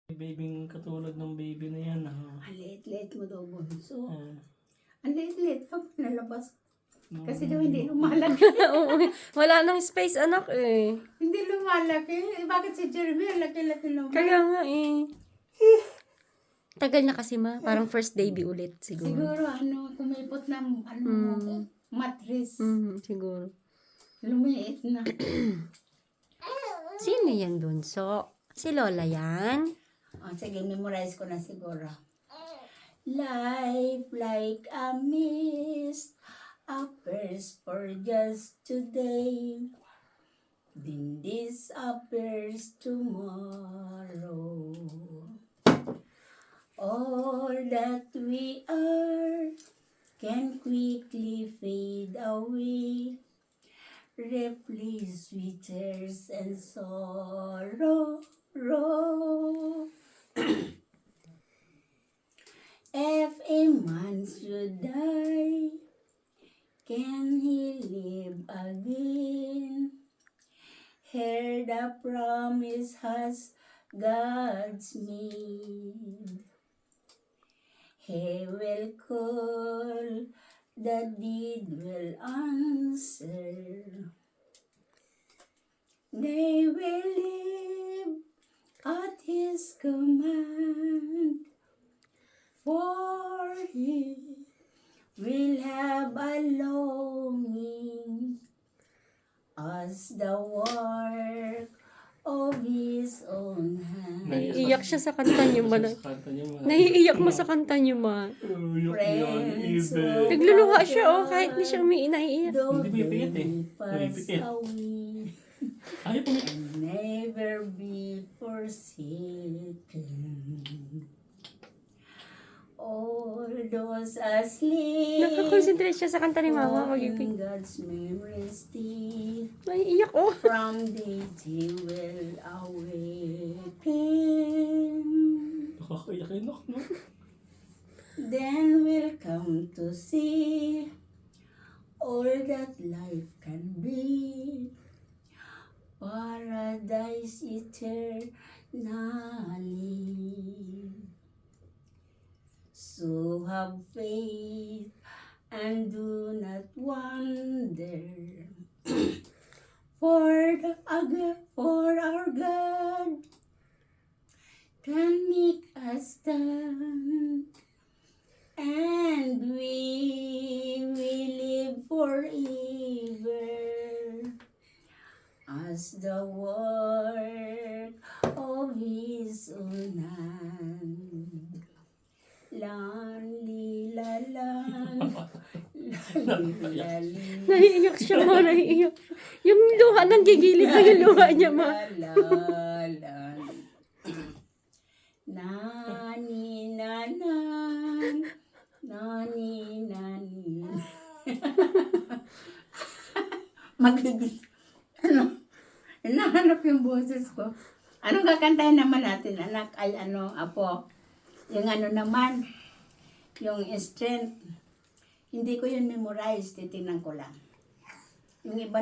Babying katulad ng baby na yan. Ang liit-liit mo daw, bunso. Ah. Ang liit-liit. Kapag nalabas. No. Kasi daw hindi lumalaki. Oo, wala nang space anak eh. Hindi lumalaki. Bakit si Jeremy ang laki-laki naman? Kaya nga eh. Tagal na kasi ma. Parang first baby ulit siguro. Siguro kumipot na mattress. Siguro. Lumiit na. Sino yan dun? So, si Lola yan? Sige, memorize ko na siguro. Life like a mist, a first for just today, then disappears tomorrow. All that we are can quickly fade away, replaced with tears and sorrow. If a man should die, can he live again? Hear the promise has God's made. He will call, the deed will answer. They will live at His command, for He will have a longing as the work of His own hand. Naiiyak siya sa kanta niyo ma. Naiiyak mo sa kanta niyo ma. Friends, Nagluluha siya oh, kahit hindi siya naiiyak. don't Hindi pipikit eh. pass Pipikit. away. Ayaw po niya. And never be forsaken. All those asleep, Nakakonsentrate siya sa kanta ni mama. in Mag-ipig. God's memories still, Naiiyak oh. from the day will awaken. Nakakaiyak yun ako, no? Then we'll come to see all that life can be, paradise eternally. So have faith and do not wonder, for our God can make us stand, and we will live forever as the work of His own hand. Lali la lan, lali lali. Naiiyak siya ma. Naiiyak. Yung luha nang gigilid na yung luha niya ma. Nani nanan, nani nani. Magiging, hinahanap yung boses ko. Anong kakantahin naman natin, anak? Ay, apo? Yung naman, yung strength. Hindi ko yun memorize, titingnan ko lang. Yung iba